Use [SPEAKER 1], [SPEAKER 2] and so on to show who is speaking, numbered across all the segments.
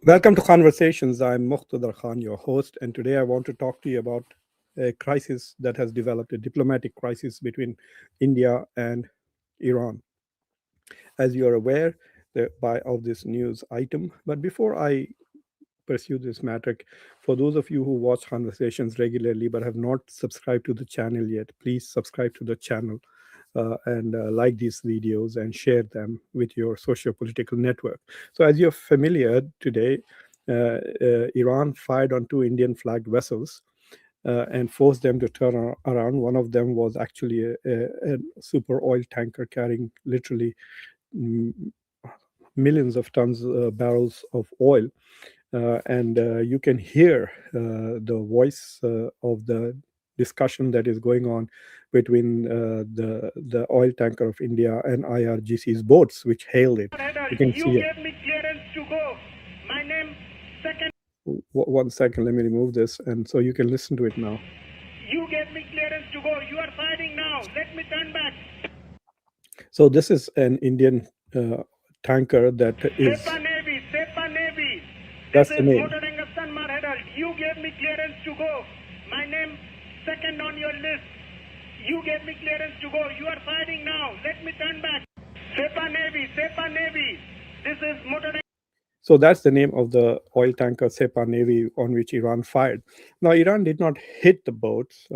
[SPEAKER 1] Welcome to Conversations. I'm Muqtadar Khan, your host, and today I want to talk to you about a crisis that has developed, a diplomatic crisis between India and Iran. As you are aware by of this news item, but before I pursue this matter, for those of you who watch Conversations regularly but have not subscribed to the channel yet, please subscribe to the channel and like these videos and share them with your socio-political network. So, as you're familiar today, Iran fired on two Indian flagged vessels and forced them to turn around. One of them was actually a super oil tanker carrying literally mm, millions of tons, barrels of oil. And you can hear the voice of the discussion that is going on between the oil tanker of India and IRGC's boats, which hailed it. You can
[SPEAKER 2] You
[SPEAKER 1] see it.
[SPEAKER 2] gave me clearance to go. My name, second.
[SPEAKER 1] 1 second, let me remove this, and so you can listen to it now.
[SPEAKER 2] You gave me clearance to go. You are fighting now. Let me turn back.
[SPEAKER 1] So this is an Indian tanker that is.
[SPEAKER 2] Sepa Navy, Sepa Navy. This
[SPEAKER 1] That's the
[SPEAKER 2] is
[SPEAKER 1] name.
[SPEAKER 2] Motor Angastan Marhadal. You gave me clearance to go. My name, second on your list. You gave me clearance to go. You are fighting now. Let me turn back. Sepa Navy, Sepa Navy. This is Motor.
[SPEAKER 1] So that's the name of the oil tanker Sepa Navy on which Iran fired. Now, Iran did not hit the boats.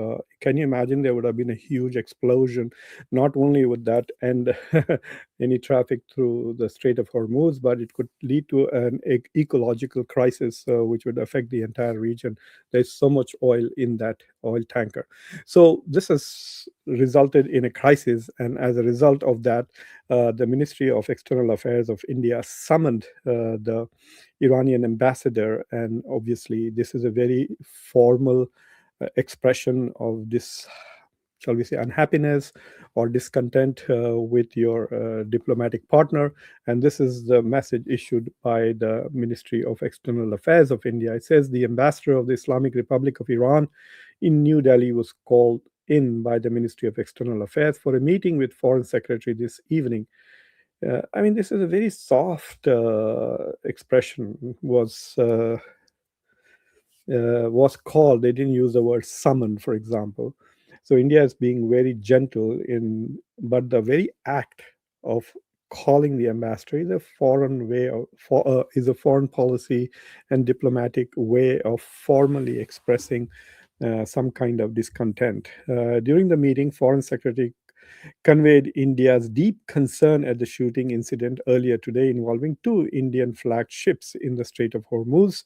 [SPEAKER 1] Can you imagine? There would have been a huge explosion. Not only would that end any traffic through the Strait of Hormuz, but it could lead to an ecological crisis which would affect the entire region. There's so much oil in that oil tanker. So this has resulted in a crisis. And as a result of that, the Ministry of External Affairs of India summoned the Iranian ambassador, and obviously, this is a very formal expression of this, shall we say, unhappiness or discontent with your diplomatic partner. And this is the message issued by the Ministry of External Affairs of India. It says the ambassador of the Islamic Republic of Iran in New Delhi was called in by the Ministry of External Affairs for a meeting with Foreign Secretary this evening. I mean, this is a very soft expression. Was called. They didn't use the word summoned, for example. So India is being very gentle in, but the very act of calling the ambassador is a foreign way of is a foreign policy and diplomatic way of formally expressing some kind of discontent. During the meeting, Foreign Secretary conveyed India's deep concern at the shooting incident earlier today involving two Indian flagged ships in the Strait of Hormuz.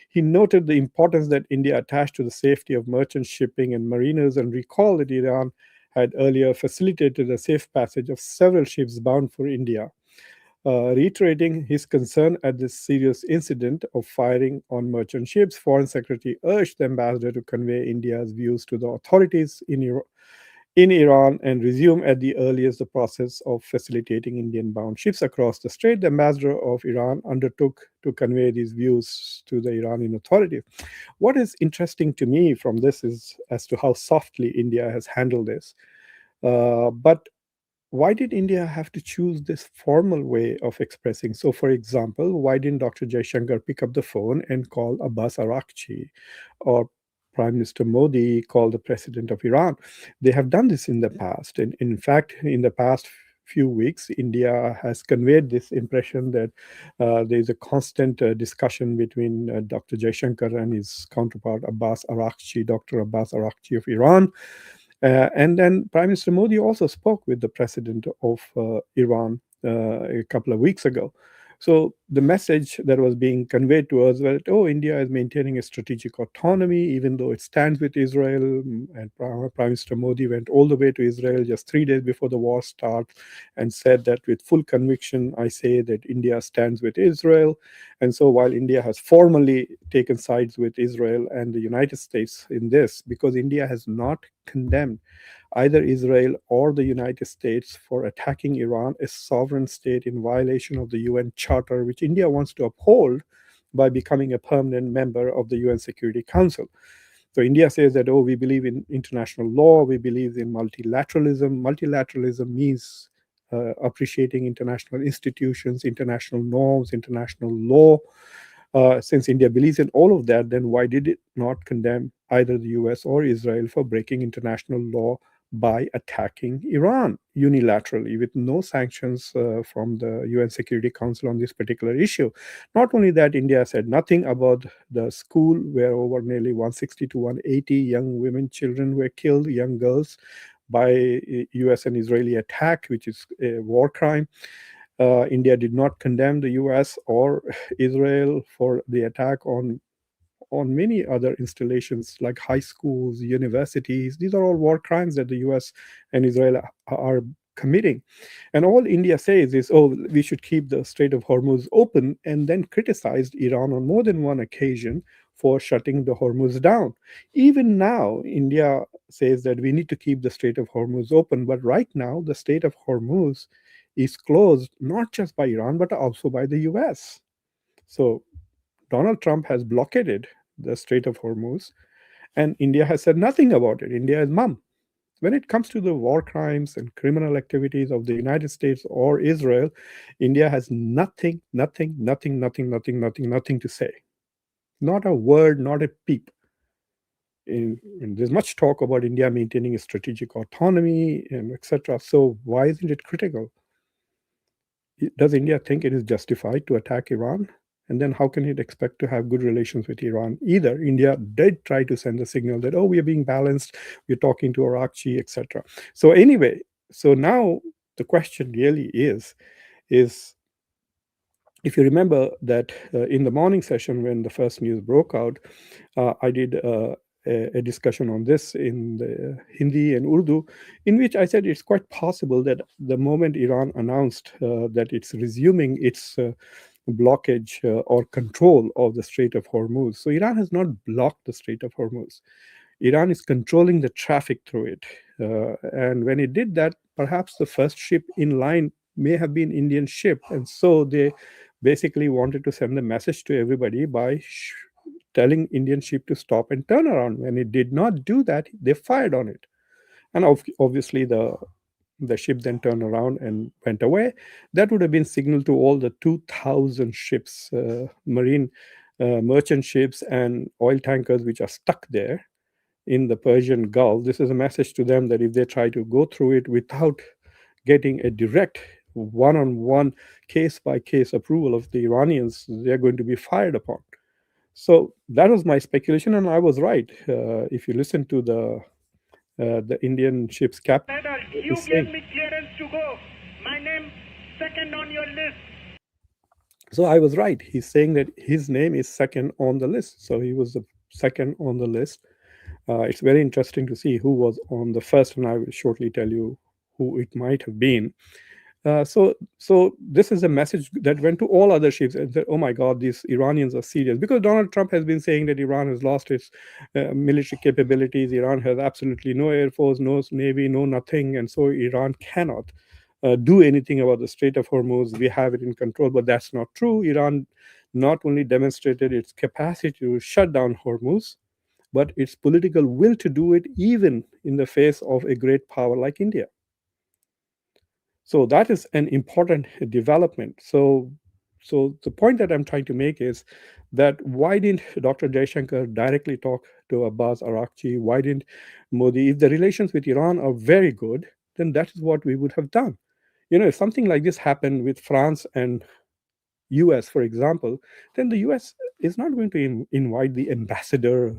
[SPEAKER 1] He noted the importance that India attached to the safety of merchant shipping and mariners and recalled that Iran had earlier facilitated the safe passage of several ships bound for India. Reiterating his concern at this serious incident of firing on merchant ships, Foreign Secretary urged the ambassador to convey India's views to the authorities in Iran and resume at the earliest the process of facilitating Indian bound ships across the strait. The ambassador of Iran undertook to convey these views to the Iranian authorities. What is interesting to me from this is as to how softly India has handled this. But why did India have to choose this formal way of expressing? So, for example, why didn't Dr. Jaishankar pick up the phone and call Abbas Arakchi, or Prime Minister Modi call the president of Iran? They have done this in the past. And in fact, in the past few weeks, India has conveyed this impression that there is a constant discussion between Dr. Jaishankar and his counterpart, Abbas Arakchi, Dr. Abbas Arakchi of Iran. And then Prime Minister Modi also spoke with the president of Iran a couple of weeks ago. So the message that was being conveyed to us was, oh, India is maintaining a strategic autonomy, even though it stands with Israel. And Prime Minister Modi went all the way to Israel just 3 days before the war starts and said that with full conviction, I say that India stands with Israel. And so while India has formally taken sides with Israel and the United States in this, because India has not condemned either Israel or the United States for attacking Iran, a sovereign state in violation of the UN Charter, which India wants to uphold by becoming a permanent member of the UN Security Council. So India says that, oh, we believe in international law, we believe in multilateralism. Multilateralism means appreciating international institutions, international norms, international law. Since India believes in all of that, then why did it not condemn either the US or Israel for breaking international law by attacking Iran unilaterally with no sanctions from the UN Security Council on this particular issue? Not only that, India said nothing about the school where over nearly 160 to 180 young women, children were killed, young girls, by US and Israeli attack, which is a war crime. India did not condemn the US or Israel for the attack on many other installations like high schools, universities. These are all war crimes that the US and Israel are committing. And all India says is, oh, we should keep the Strait of Hormuz open, and then criticized Iran on more than one occasion for shutting the Hormuz down. Even now, India says that we need to keep the Strait of Hormuz open, but right now, the Strait of Hormuz is closed not just by Iran, but also by the US. So Donald Trump has blockaded the Strait of Hormuz, and India has said nothing about it. India is mum. When it comes to the war crimes and criminal activities of the United States or Israel, India has nothing to say. Not a word, not a peep. There's much talk about India maintaining a strategic autonomy and etc. So why isn't it critical? Does India think it is justified to attack Iran? And then how can it expect to have good relations with Iran? Either India did try to send a signal that, oh, we are being balanced, we're talking to Arakchi, etc. So anyway, so now the question really is if you remember that in the morning session when the first news broke out, I did a discussion on this in the Hindi and Urdu, in which I said it's quite possible that the moment Iran announced that it's resuming its blockage or control of the Strait of Hormuz. So Iran has not blocked the Strait of Hormuz. Iran is controlling the traffic through it. And when it did that, perhaps the first ship in line may have been Indian ship. And so they basically wanted to send a message to everybody by telling Indian ship to stop and turn around. When it did not do that, they fired on it. And obviously the ship then turned around and went away. That would have been signal to all the 2,000 ships, marine merchant ships and oil tankers which are stuck there in the Persian Gulf. This is a message to them that if they try to go through it without getting a direct one-on-one case-by-case approval of the Iranians, they're going to be fired upon. So that was my speculation, and I was right. If you listen to the Indian ship's captain,
[SPEAKER 2] You gave me clearance to go. My name second on your list.
[SPEAKER 1] So I was right. He's saying that his name is second on the list. So he was the second on the list. It's very interesting to see who was on the first, and I will shortly tell you who it might have been. So this is a message that went to all other ships and said, "Oh my God, these Iranians are serious." Because Donald Trump has been saying that Iran has lost its military capabilities. Iran has absolutely no air force, no navy, no nothing, and so Iran cannot do anything about the Strait of Hormuz. We have it in control, but that's not true. Iran not only demonstrated its capacity to shut down Hormuz, but its political will to do it, even in the face of a great power like India. So that is an important development. So the point that I'm trying to make is that why didn't Dr. Jaishankar directly talk to Abbas Arakchi? Why didn't Modi? If the relations with Iran are very good, then that is what we would have done. If something like this happened with France and US, for example, then the US is not going to invite the ambassador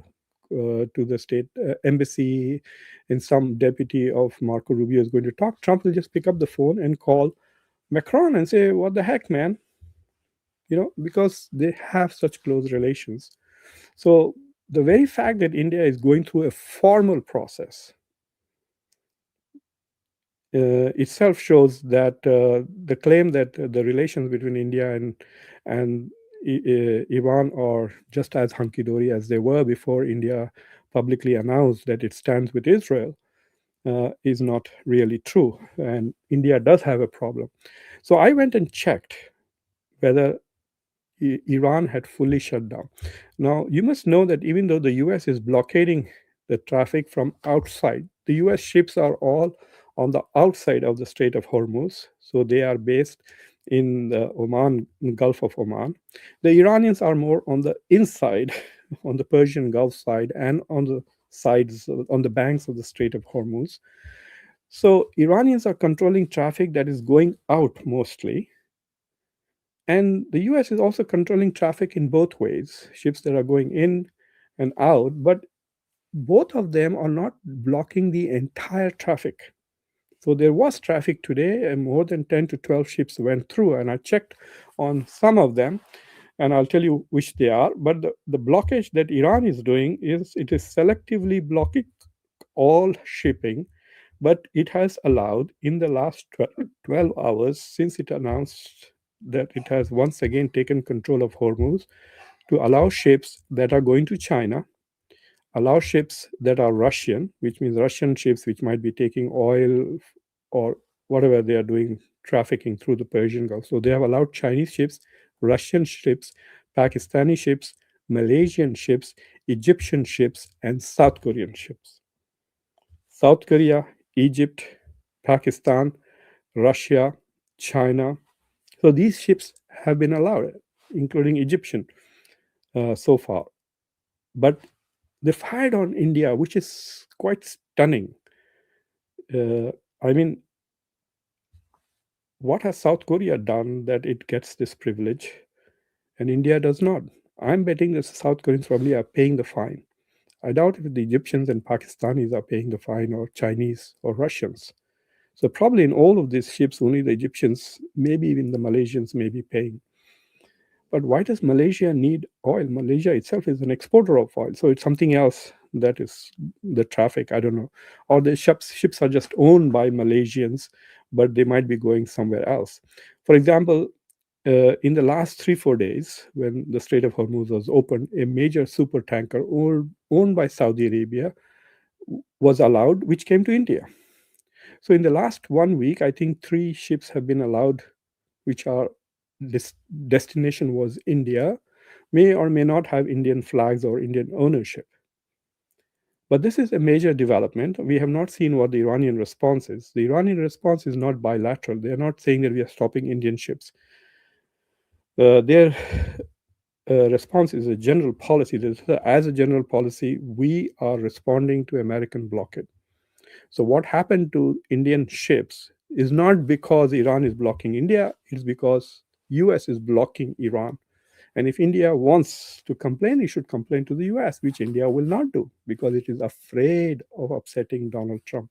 [SPEAKER 1] to the state embassy, and some deputy of Marco Rubio is going to talk. Trump will just pick up the phone and call Macron and say, "What the heck, man?" Because they have such close relations. So the very fact that India is going through a formal process itself shows that the claim that the relations between India and Iran are just as hunky-dory as they were before India publicly announced that it stands with Israel is not really true. And India does have a problem. So I went and checked whether Iran had fully shut down. Now, you must know that even though the US is blockading the traffic from outside, the US ships are all on the outside of the Strait of Hormuz. So they are based in the Gulf of Oman. The Iranians are more on the inside, on the Persian Gulf side, and on the sides, on the banks of the Strait of Hormuz. So Iranians are controlling traffic that is going out mostly. And the US is also controlling traffic in both ways, ships that are going in and out, but both of them are not blocking the entire traffic. So there was traffic today, and more than 10 to 12 ships went through, and I checked on some of them, and I'll tell you which they are. But the blockage that Iran is doing is it is selectively blocking all shipping, but it has allowed in the last 12 hours since it announced that it has once again taken control of Hormuz to allow ships that are going to China, allow ships that are Russian, which means Russian ships which might be taking oil or whatever they are doing, trafficking through the Persian Gulf. So they have allowed Chinese ships, Russian ships, Pakistani ships, Malaysian ships, Egyptian ships, and South Korean ships. South Korea, Egypt, Pakistan, Russia, China. So these ships have been allowed, including Egyptian so far. But they fired on India, which is quite stunning. I mean, what has South Korea done that it gets this privilege and India does not? I'm betting that South Koreans probably are paying the fine. I doubt if the Egyptians and Pakistanis are paying the fine, or Chinese or Russians. So probably in all of these ships, only the Egyptians, maybe even the Malaysians may be paying. But why does Malaysia need oil? Malaysia itself is an exporter of oil. So it's something else that is the traffic. I don't know. Or the ships are just owned by Malaysians, but they might be going somewhere else. For example, in the last 3 4 days, when the Strait of Hormuz was opened, a major super tanker owned by Saudi Arabia was allowed, which came to India. So in the last 1 week, I think 3 ships have been allowed, which are this destination was India, may or may not have Indian flags or Indian ownership. But this is a major development. We have not seen what the Iranian response is. The Iranian response is not bilateral. They are not saying that we are stopping Indian ships. Their response is a general policy. As a general policy, we are responding to American blockade. So what happened to Indian ships is not because Iran is blocking India, it's because US is blocking Iran. And if India wants to complain, it should complain to the US, which India will not do because it is afraid of upsetting Donald Trump.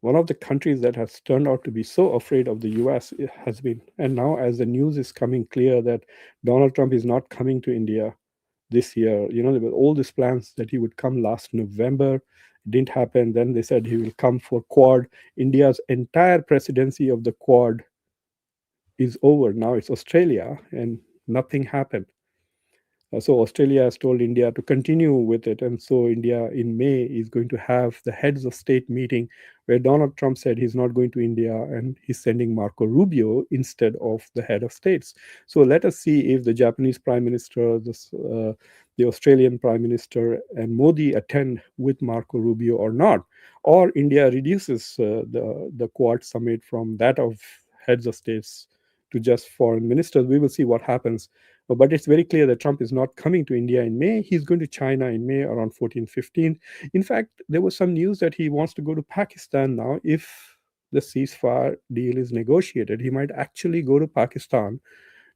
[SPEAKER 1] One of the countries that has turned out to be so afraid of the US has been, and now as the news is coming clear that Donald Trump is not coming to India this year, there were all these plans that he would come last November. It didn't happen. Then they said he will come for Quad. India's entire presidency of the Quad is over. Now it's Australia, and nothing happened. So Australia has told India to continue with it, and so India in May is going to have the heads of state meeting where Donald Trump said he's not going to India and he's sending Marco Rubio instead of the head of states. So let us see if the Japanese Prime Minister, the Australian Prime Minister, and Modi attend with Marco Rubio or not, or India reduces the Quad summit from that of heads of states to just foreign ministers. We will see what happens. But it's very clear that Trump is not coming to India in May. He's going to China in May around 14, 15. In fact, there was some news that he wants to go to Pakistan now if the ceasefire deal is negotiated. He might actually go to Pakistan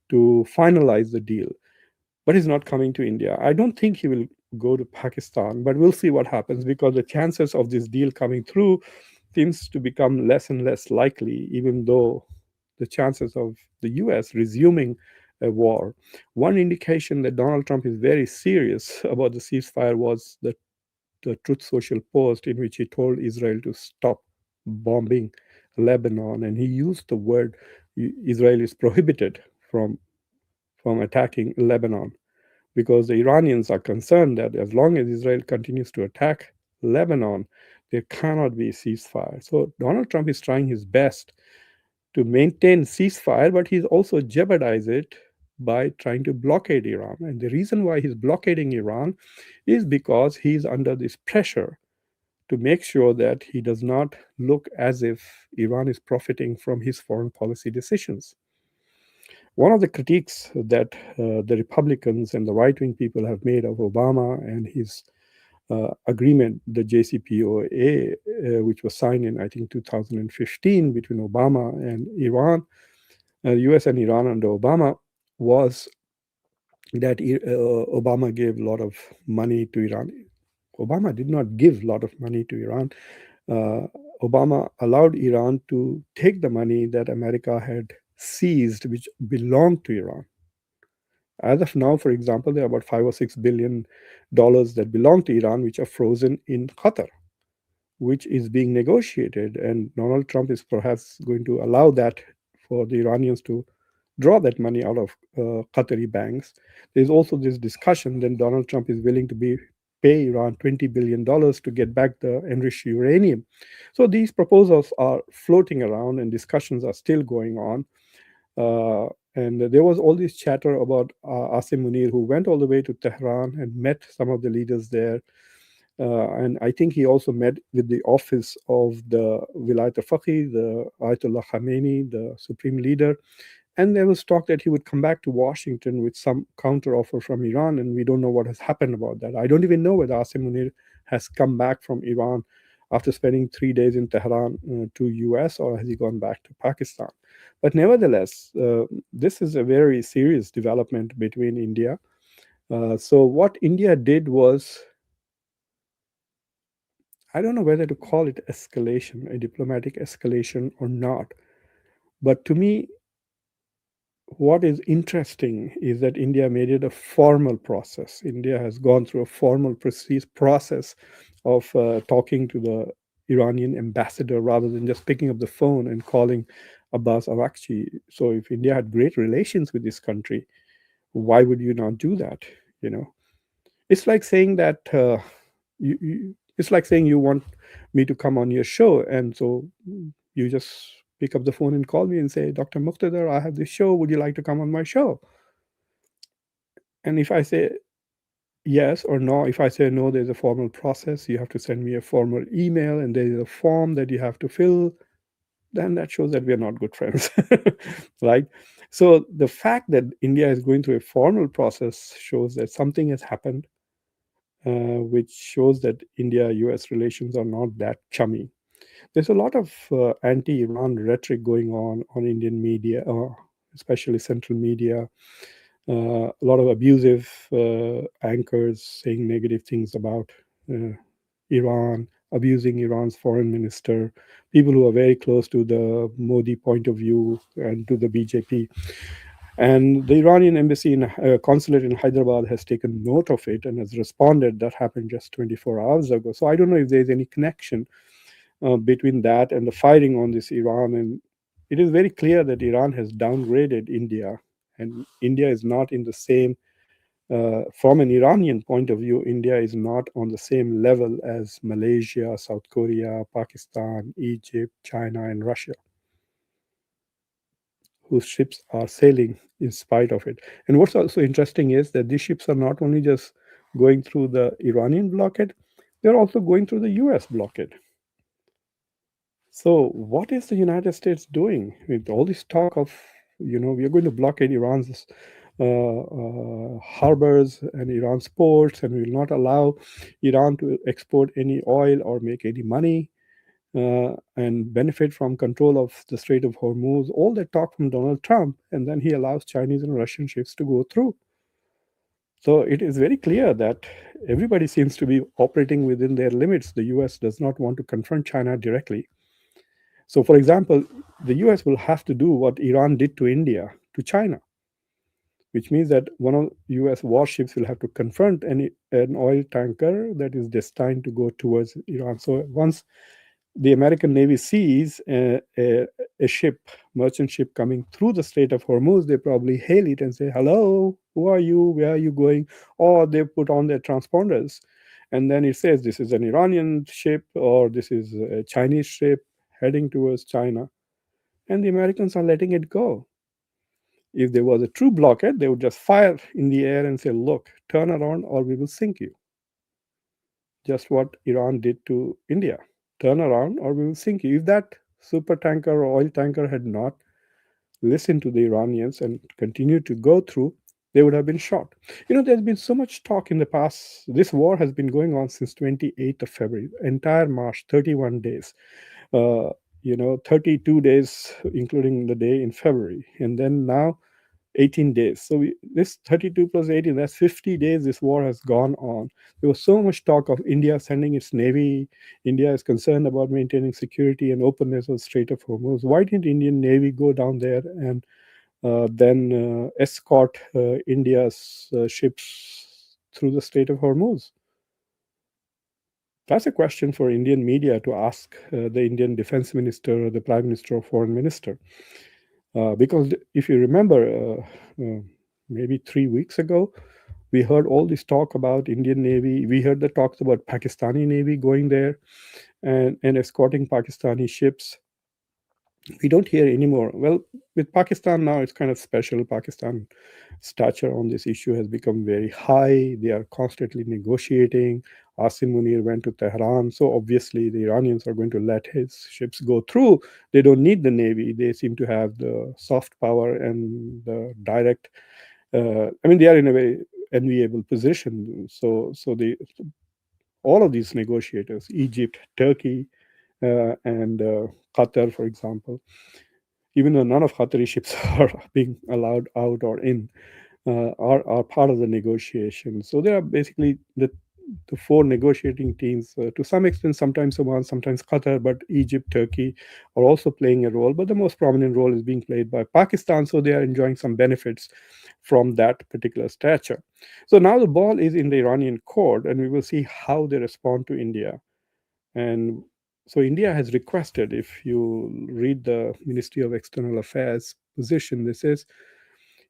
[SPEAKER 1] to finalize the deal. But he's not coming to India. I don't think he will go to Pakistan, but we'll see what happens because the chances of this deal coming through seems to become less and less likely, even though the chances of the US resuming a war. One indication that Donald Trump is very serious about the ceasefire was the Truth Social post in which he told Israel to stop bombing Lebanon, and he used the word Israel is prohibited from attacking Lebanon because the Iranians are concerned that as long as Israel continues to attack Lebanon, there cannot be a ceasefire. So Donald Trump is trying his best to maintain ceasefire, but he's also jeopardized it by trying to blockade Iran. And the reason why he's blockading Iran is because he's under this pressure to make sure that he does not look as if Iran is profiting from his foreign policy decisions. One of the critiques that the Republicans and the right wing people have made of Obama and his agreement, the JCPOA, which was signed in, I think, 2015 between Obama and Iran, US and Iran under Obama, was that Obama gave a lot of money to Iran. Obama did not give a lot of money to Iran. Uh, Obama allowed Iran to take the money that America had seized, which belonged to Iran. As of now, for example, there are about $5 or $6 billion that belong to Iran, which are frozen in Qatar, which is being negotiated. And Donald Trump is perhaps going to allow that for the Iranians to draw that money out of Qatari banks. There's also this discussion that Donald Trump is willing to pay Iran $20 billion to get back the enriched uranium. So these proposals are floating around and discussions are still going on. And there was all this chatter about Asim Munir, who went all the way to Tehran and met some of the leaders there. And I think he also met with the office of the Wilayat al-Faqih, the Ayatollah Khamenei, the supreme leader. And there was talk that he would come back to Washington with some counteroffer from Iran, and we don't know what has happened about that. I don't even know whether Asim Munir has come back from Iran after spending 3 days in Tehran to US, or has he gone back to Pakistan. But nevertheless, this is a very serious development between India. So what India did was, I don't know whether to call it escalation, a diplomatic escalation or not. But to me, what is interesting is that India made it a formal process. India has gone through a formal process of talking to the Iranian ambassador rather than just picking up the phone and calling Abbas Arakchi. So if India had great relations with this country, why would you not do that? You know, it's like saying that it's like saying you want me to come on your show, and so you just pick up the phone and call me and say, Dr. Muqtadar, I have this show. Would you like to come on my show? And if I say yes or no, if I say no, there's a formal process. You have to send me a formal email and there's a form that you have to fill. Then that shows that we are not good friends, right? So the fact that India is going through a formal process shows that something has happened, which shows that India-US relations are not that chummy. There's a lot of anti-Iran rhetoric going on Indian media, especially central media. A lot of abusive anchors saying negative things about Iran, abusing Iran's foreign minister, people who are very close to the Modi point of view and to the BJP. And the Iranian embassy in consulate in Hyderabad has taken note of it and has responded. That happened just 24 hours ago. So I don't know if there's any connection between that and the firing on this Iran. And it is very clear that Iran has downgraded India, and India is not in the same, from an Iranian point of view, India is not on the same level as Malaysia, South Korea, Pakistan, Egypt, China, and Russia, whose ships are sailing in spite of it. And what's also interesting is that these ships are not only just going through the Iranian blockade, they're also going through the US blockade. So, what is the United States doing with all this talk of, we are going to blockade Iran's harbors and Iran's ports, and we will not allow Iran to export any oil or make any money and benefit from control of the Strait of Hormuz? All that talk from Donald Trump, and then he allows Chinese and Russian ships to go through. So, it is very clear that everybody seems to be operating within their limits. The US does not want to confront China directly. So, for example, the US will have to do what Iran did to India, to China, which means that one of US warships will have to confront an oil tanker that is destined to go towards Iran. So, once the American Navy sees a ship, merchant ship coming through the Strait of Hormuz, they probably hail it and say, hello, who are you? Where are you going? Or they put on their transponders. And then it says this is an Iranian ship or this is a Chinese ship heading towards China. And the Americans are letting it go. If there was a true blockade, they would just fire in the air and say, look, turn around or we will sink you. just what Iran did to India. Turn around or we will sink you. If that super tanker or oil tanker had not listened to the Iranians and continued to go through, they would have been shot. There's been so much talk in the past. This war has been going on since 28th of February, entire March, 31 days. Uh, 32 days, including the day in February. And then now 18 days. So this 32 plus 18, that's 50 days this war has gone on. There was so much talk of India sending its navy. India is concerned about maintaining security and openness of the Strait of Hormuz. Why didn't Indian Navy go down there and then escort India's ships through the Strait of Hormuz? That's a question for Indian media to ask the Indian defense minister or the prime minister or foreign minister. Because if you remember, maybe 3 weeks ago, we heard all this talk about Indian Navy. We heard the talks about Pakistani Navy going there and escorting Pakistani ships. We don't hear anymore. Well, with Pakistan now, it's kind of special. Pakistan stature on this issue has become very high. They are constantly negotiating. Asim Munir went to Tehran, so obviously the Iranians are going to let his ships go through. They don't need the navy. They seem to have the soft power and the direct. They are in a very enviable position. So all of these negotiators, Egypt, Turkey, and Qatar, for example, even though none of Qatari ships are being allowed out or in, are part of the negotiation. So there are basically the four negotiating teams, to some extent, sometimes Oman, sometimes Qatar, but Egypt, Turkey are also playing a role. But the most prominent role is being played by Pakistan, so they are enjoying some benefits from that particular stature. So now the ball is in the Iranian court, and we will see how they respond to India. And so India has requested, if you read the Ministry of External Affairs position, this is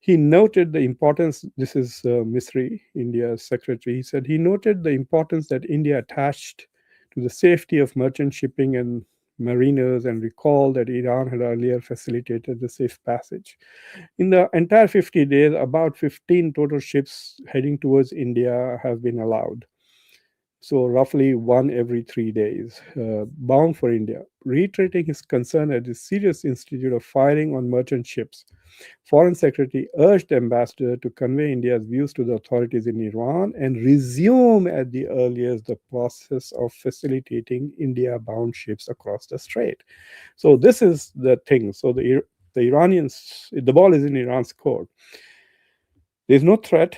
[SPEAKER 1] he noted the importance. This is Misri, India's secretary. He said he noted the importance that India attached to the safety of merchant shipping and mariners, and recalled that Iran had earlier facilitated the safe passage. In the entire 50 days, about 15 total ships heading towards India have been allowed. So roughly one every 3 days, bound for India. Reiterating his concern at the serious institute of firing on merchant ships, Foreign Secretary urged the ambassador to convey India's views to the authorities in Iran and resume at the earliest the process of facilitating India-bound ships across the strait. So this is the thing. So the Iranians, the ball is in Iran's court. There's no threat,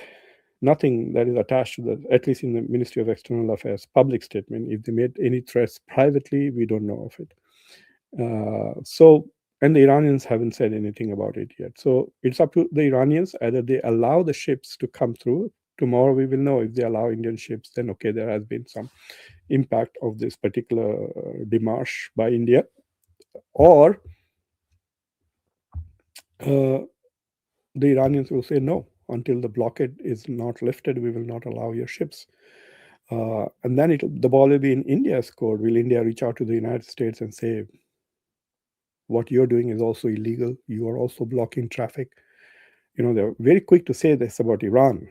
[SPEAKER 1] nothing that is attached to the, at least in the Ministry of External Affairs public statement. If they made any threats privately, we don't know of it. And the Iranians haven't said anything about it yet. So it's up to the Iranians. Either they allow the ships to come through. Tomorrow we will know. If they allow Indian ships, then okay, there has been some impact of this particular démarche by India. Or the Iranians will say no. Until the blockade is not lifted, we will not allow your ships. And then the ball will be in India's court. Will India reach out to the United States and say, what you're doing is also illegal. You are also blocking traffic. They're very quick to say this about Iran,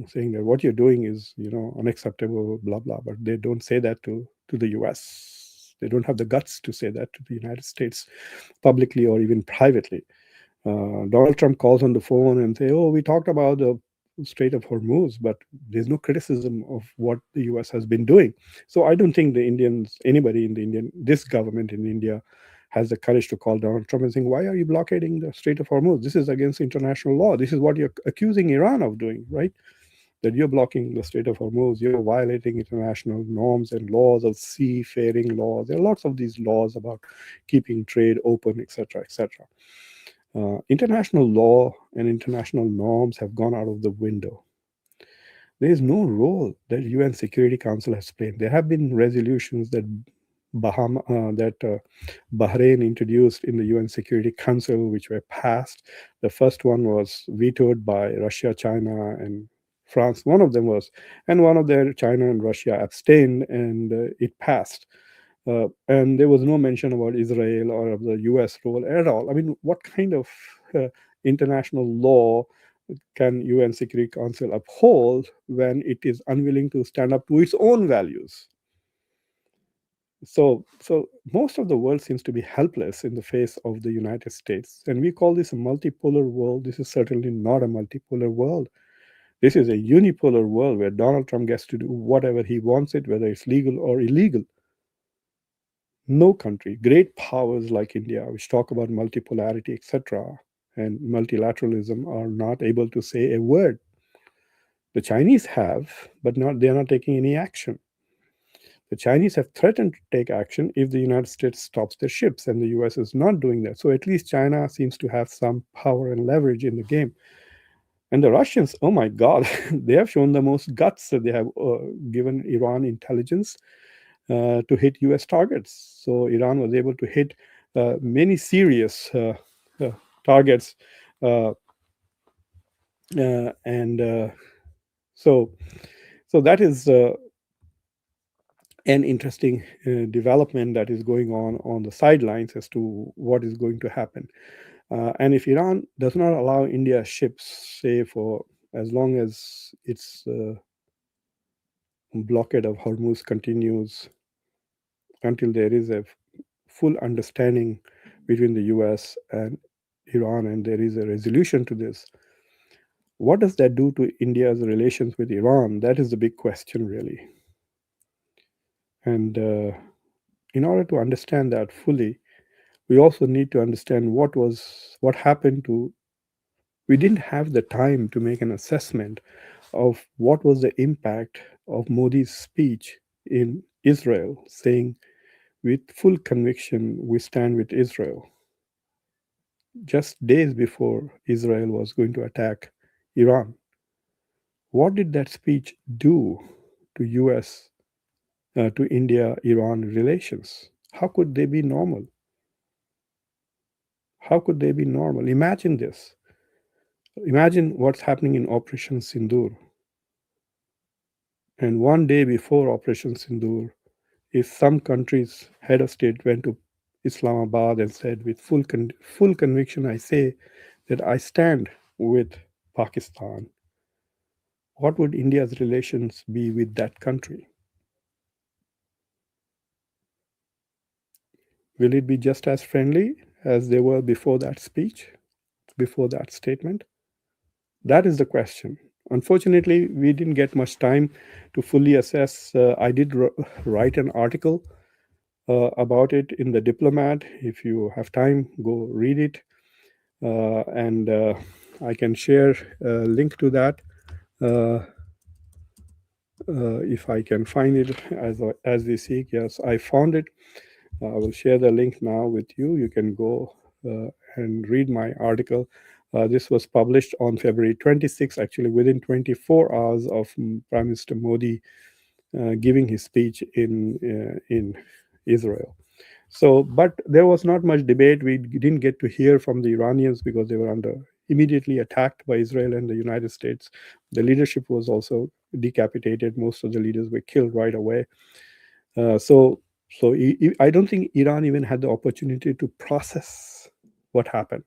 [SPEAKER 1] saying that what you're doing is, unacceptable, blah, blah. But they don't say that to the US. They don't have the guts to say that to the United States publicly or even privately. Donald Trump calls on the phone and say, oh, we talked about the Strait of Hormuz, but there's no criticism of what the US has been doing. So I don't think the Indians, anybody in this government in India, has the courage to call Donald Trump and saying, why are you blockading the Strait of Hormuz? This is against international law. This is what you're accusing Iran of doing, right? That you're blocking the Strait of Hormuz. You're violating international norms and laws of seafaring laws. There are lots of these laws about keeping trade open, etc., etc. International law and international norms have gone out of the window. There is no role that UN Security Council has played. There have been resolutions that Bahrain introduced in the UN Security Council, which were passed. The first one was vetoed by Russia, China, and France. One of them was, and one of their China and Russia abstained, and it passed. And there was no mention about Israel or of the US role at all. I mean, what kind of international law can UN Security Council uphold when it is unwilling to stand up to its own values? So most of the world seems to be helpless in the face of the United States, and we call this a multipolar world. This is certainly not a multipolar world. This is a unipolar world where Donald Trump gets to do whatever he wants it, whether it's legal or illegal. No country, great powers like India, which talk about multipolarity, etc., and multilateralism, are not able to say a word. The Chinese have, but not they are not taking any action. The Chinese have threatened to take action if the United States stops their ships, and the US is not doing that. So at least China seems to have some power and leverage in the game. And the Russians, oh my God, they have shown the most guts. That they have given Iran intelligence to hit US targets. So Iran was able to hit many serious uh, targets. Uh, and so, so that is an interesting development that is going on the sidelines as to what is going to happen. And if Iran does not allow India ships, say for as long as its blockade of Hormuz continues until there is a full understanding between the US and Iran and there is a resolution to this, what does that do to India's relations with Iran? That is the big question, really. And in order to understand that fully, we also need to understand what happened to. We didn't have the time to make an assessment of what was the impact of Modi's speech in Israel, saying with full conviction we stand with Israel, just days before Israel was going to attack Iran. What did that speech do to US, to India Iran relations? How could they be normal? How could they be normal? Imagine this. Imagine what's happening in Operation Sindoor. And one day before Operation Sindoor, if some country's head of state went to Islamabad and said, with full conviction, I say that I stand with Pakistan, what would India's relations be with that country? Will it be just as friendly as they were before that speech, before that statement? That is the question. Unfortunately, we didn't get much time to fully assess. I did write an article about it in the Diplomat. If you have time, go read it. And I can share a link to that if I can find it as we seek. Yes, I found it. I will share the link now with you. You can go and read my article. This was published on February 26, actually within 24 hours of Prime Minister Modi giving his speech in Israel. So, but there was not much debate. We didn't get to hear from the Iranians because they were immediately attacked by Israel and the United States. The leadership was also decapitated. Most of the leaders were killed right away. So I don't think Iran even had the opportunity to process what happened.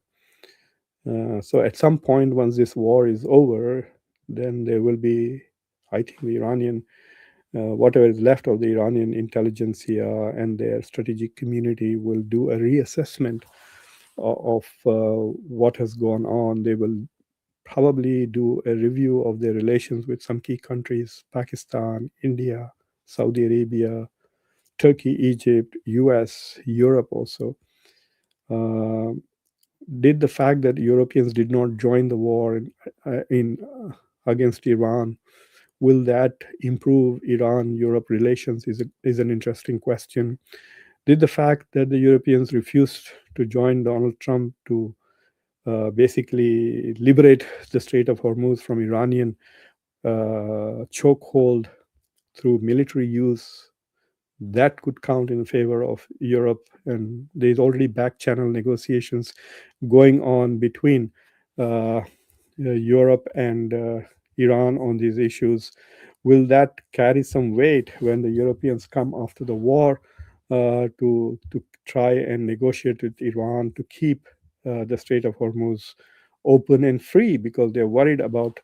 [SPEAKER 1] So at some point, once this war is over, then there will be, I think, the Iranian, whatever is left of the Iranian intelligentsia and their strategic community will do a reassessment of what has gone on. They will probably do a review of their relations with some key countries: Pakistan, India, Saudi Arabia, Turkey, Egypt, US, Europe also. Uh, did the fact that Europeans did not join the war against Iran, will that improve Iran-Europe relations is an interesting question. Did the fact that the Europeans refused to join Donald Trump to basically liberate the Strait of Hormuz from Iranian chokehold through military use, that could count in favor of Europe. And there's already back channel negotiations going on between Europe and Iran on these issues. Will that carry some weight when the Europeans come after the war to try and negotiate with Iran to keep the Strait of Hormuz open and free because they're worried about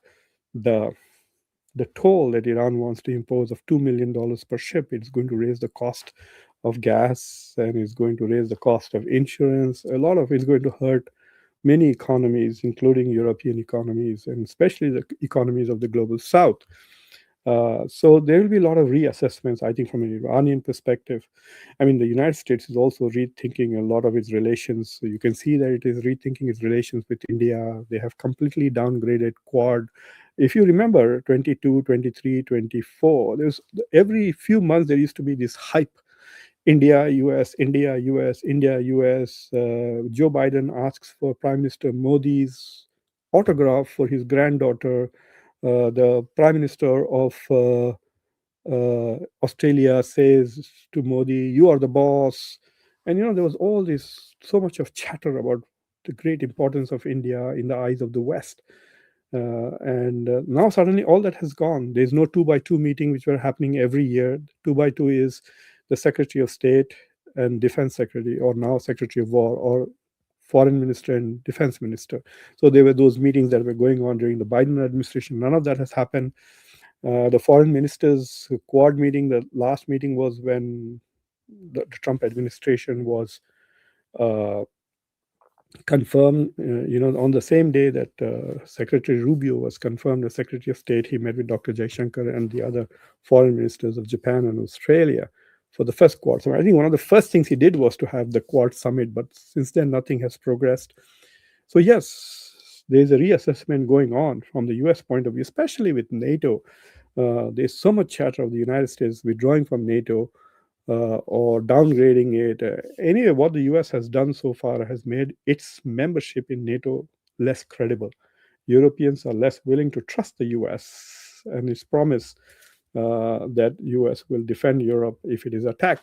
[SPEAKER 1] the the toll that Iran wants to impose of $2 million per ship? It's going to raise the cost of gas, and it's going to raise the cost of insurance. A lot of it's going to hurt many economies, including European economies, and especially the economies of the global south. So there will be a lot of reassessments, I think, from an Iranian perspective. I mean, the United States is also rethinking a lot of its relations. So you can see that it is rethinking its relations with India. They have completely downgraded Quad. If you remember 22, 23, 24, there's every few months there used to be this hype. India, US, India, US, India, US. Joe Biden asks for Prime Minister Modi's autograph for his granddaughter. The Prime Minister of Australia says to Modi, "You are the boss." And there was all this so much of chatter about the great importance of India in the eyes of the West. And now suddenly all that has gone. There's no 2x2 meeting which were happening every year. 2x2 is the Secretary of State and Defense Secretary, or now Secretary of War, or Foreign Minister and Defense Minister. So there were those meetings that were going on during the Biden administration. None of that has happened. The foreign ministers quad meeting, the last meeting was when the Trump administration was uh, confirmed. On the same day that Secretary Rubio was confirmed as Secretary of State, he met with Dr. Jaishankar and the other foreign ministers of Japan and Australia for the first Quad summit. I think one of the first things he did was to have the Quad summit, but since then nothing has progressed. So yes, there's a reassessment going on from the US point of view, especially with NATO. There's so much chatter of the United States withdrawing from NATO or downgrading it. Anyway, what the US has done so far has made its membership in NATO less credible. Europeans are less willing to trust the US and its promise that US will defend Europe if it is attacked.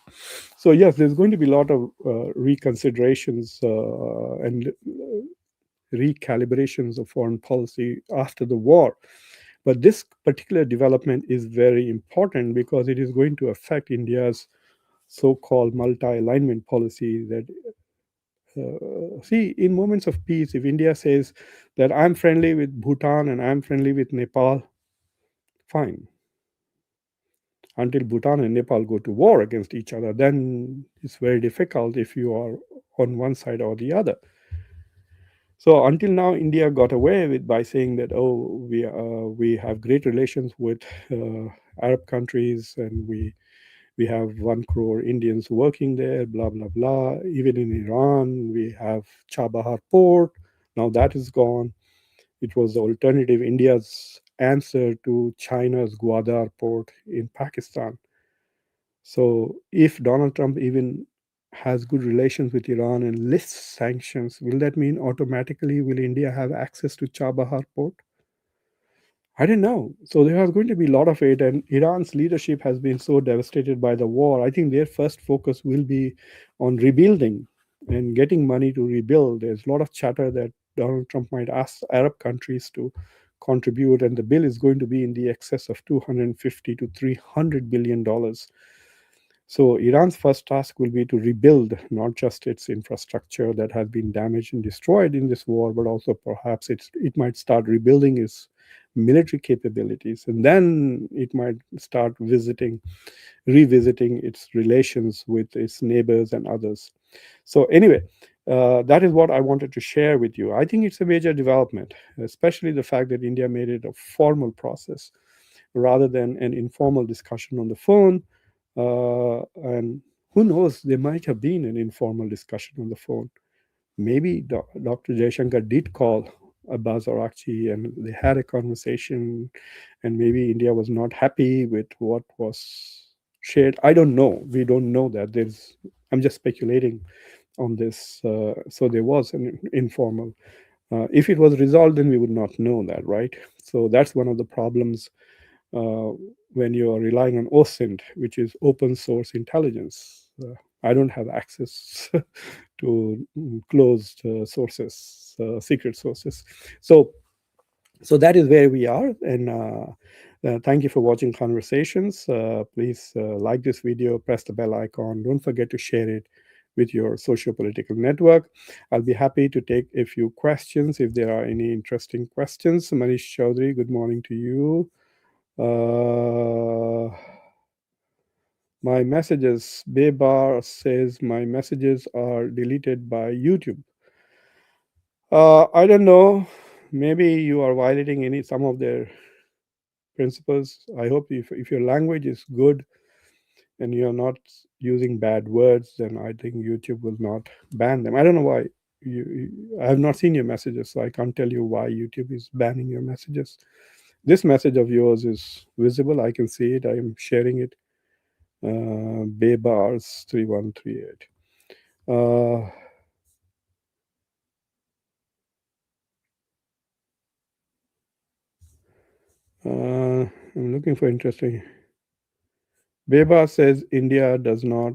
[SPEAKER 1] So yes, there's going to be a lot of reconsiderations and recalibrations of foreign policy after the war. But this particular development is very important because it is going to affect India's so-called multi-alignment policy. That see, in moments of peace, if India says that I'm friendly with Bhutan and I'm friendly with Nepal, fine. Until Bhutan and Nepal go to war against each other, then it's very difficult if you are on one side or the other. So until now, India got away with by saying that, oh, we have great relations with Arab countries, and we have 1 crore Indians working there, blah blah blah. Even in Iran, we have Chabahar port. Now that is gone. It was the alternative, India's answer to China's Gwadar port in Pakistan. So if Donald Trump even has good relations with Iran and lifts sanctions, will that mean automatically will India have access to Chabahar port? I don't know. So there are going to be a lot of it, and Iran's leadership has been so devastated by the war. I think their first focus will be on rebuilding and getting money to rebuild. There's a lot of chatter that Donald Trump might ask Arab countries to contribute, and the bill is going to be in the excess of 250 to 300 billion dollars. So Iran's first task will be to rebuild not just its infrastructure that has been damaged and destroyed in this war, but also perhaps it might start rebuilding its military capabilities, and then it might start revisiting its relations with its neighbors and others. So anyway, that is what I wanted to share with you. I think it's a major development, especially the fact that India made it a formal process rather than an informal discussion on the phone. And who knows, there might have been an informal discussion on the phone. Maybe Dr. Jaishankar did call Abbas Arakchi and they had a conversation, and maybe India was not happy with what was shared. I don't know. We don't know that. I'm just speculating on this. So there was an informal. If it was resolved, then we would not know that, right? So that's one of the problems uh, when you are relying on OSINT, which is open source intelligence. I don't have access to closed sources, secret sources. So that is where we are. And thank you for watching Conversations. Please like this video, press the bell icon. Don't forget to share it with your socio-political network. I'll be happy to take a few questions if there are any interesting questions. Manish Chaudhary, good morning to you. Uh, My messages, Bebar says my messages are deleted by YouTube. I don't know. Maybe you are violating any some of their principles. I hope if your language is good and you're not using bad words, then I think YouTube will not ban them. I don't know why. I have not seen your messages, so I can't tell you why YouTube is banning your messages. This message of yours is visible. I can see it. I am sharing it. Baybars 3138. Uh, I'm looking for interesting. Beba says India does not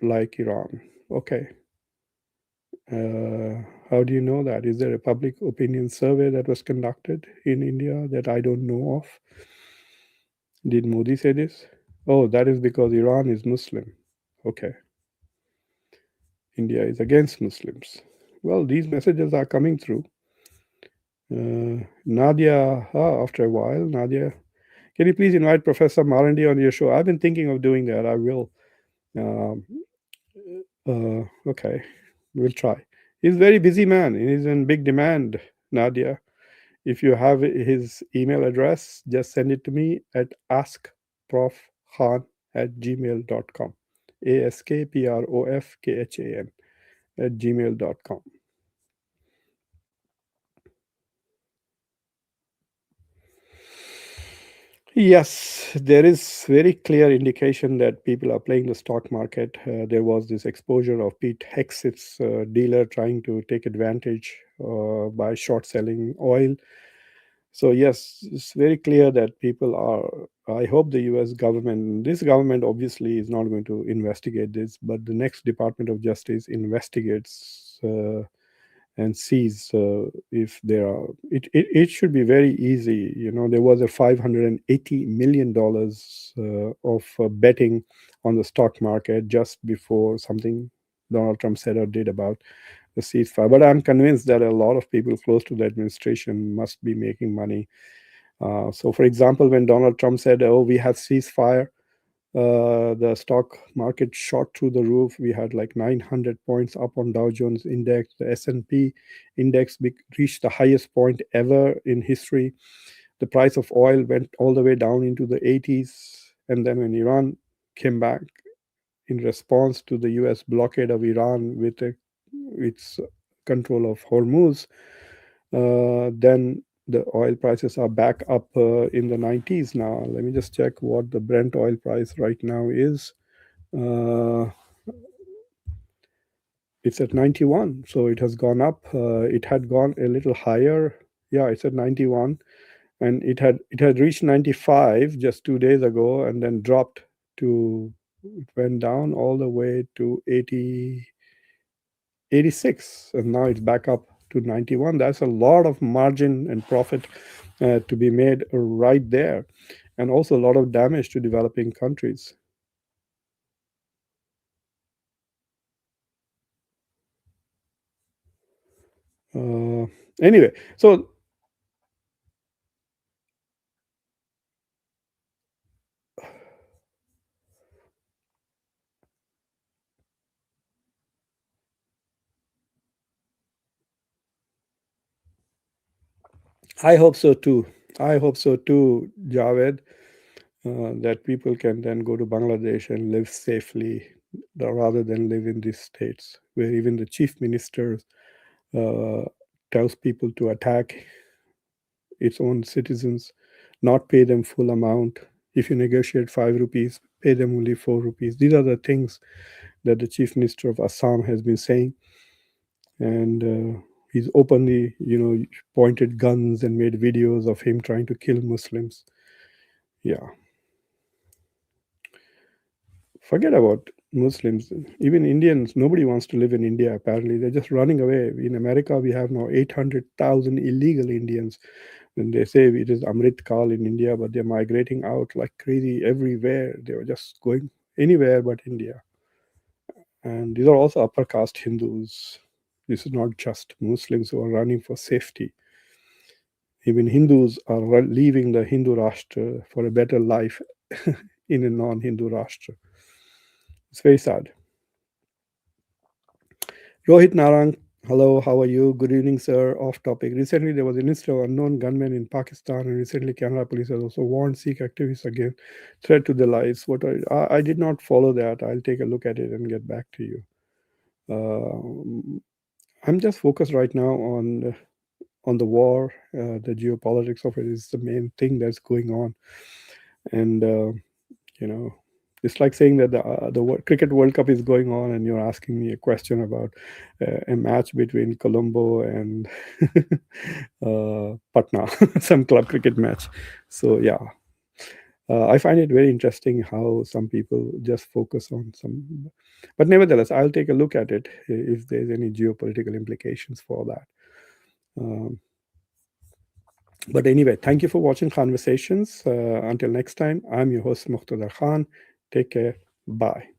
[SPEAKER 1] like Iran. Okay. How do you know that? Is there a public opinion survey that was conducted in India that I don't know of? Did Modi say this? Oh, that is because Iran is Muslim. Okay. India is against Muslims. Well, these messages are coming through. Nadia, after a while, Nadia, can you please invite Professor Marandi on your show? I've been thinking of doing that. I will. Um, okay, we'll try. He's a very busy man. He's in big demand, Nadia. If you have his email address, just send it to me at askprofkhan@gmail.com. ASKPROFKHAN @gmail.com. Yes, there is very clear indication that people are playing the stock market. There was this exposure of Pete Hexet's dealer trying to take advantage by short selling oil. So yes, it's very clear that people are. I hope the U.S. government, this government obviously is not going to investigate this, but the next Department of Justice investigates and sees if there are. It should be very easy. You know, there was a $580 million of betting on the stock market just before something Donald Trump said or did about the ceasefire. But I'm convinced that a lot of people close to the administration must be making money. So, for example, when Donald Trump said, "Oh, we have ceasefire," the stock market shot through the roof. We had like 900 points up on Dow Jones index. The S&P index reached the highest point ever in history. The price of oil went all the way down into the 80s. And then when Iran came back in response to the US blockade of Iran with its control of Hormuz, then the oil prices are back up in the 90s now. Let me just check what the Brent oil price right now is. Uh, it's at 91, so it has gone up. It had gone a little higher. Yeah, it's at 91, and it had reached 95 just 2 days ago, and then dropped to. It went down all the way to 86, and now it's back up to 91. That's a lot of margin and profit to be made right there, and also a lot of damage to developing countries. Uh, anyway, so I hope so too. I hope so too, Javed, that people can then go to Bangladesh and live safely rather than live in these states where even the chief minister uh, tells people to attack its own citizens, not pay them full amount. If you negotiate 5 rupees, pay them only 4 rupees. These are the things that the chief minister of Assam has been saying, and he's openly, pointed guns and made videos of him trying to kill Muslims. Yeah, forget about Muslims. Even Indians, nobody wants to live in India. Apparently, they're just running away. In America, we have now 800,000 illegal Indians. And they say it is Amrit Kal in India, but they're migrating out like crazy everywhere. They're just going anywhere but India. And these are also upper caste Hindus. This is not just Muslims who are running for safety. Even Hindus are leaving the Hindu Rashtra for a better life in a non Hindu Rashtra. It's very sad. Rohit Narang, hello, how are you? Good evening, sir. Off topic. Recently, there was an incident of unknown gunmen in Pakistan, and recently, Canada police has also warned Sikh activists against threat to their lives. I did not follow that. I'll take a look at it and get back to you. I'm just focused right now on the war. The geopolitics of it is the main thing that's going on, and you know, it's like saying that cricket World Cup is going on, and you're asking me a question about a match between Colombo and Patna, some club cricket match. So yeah, I find it very interesting how some people just focus on some, but nevertheless, I'll take a look at it if there's any geopolitical implications for that. Um, but anyway, thank you for watching Conversations. Until next time, I'm your host, Muqtada Khan. Take care. Bye.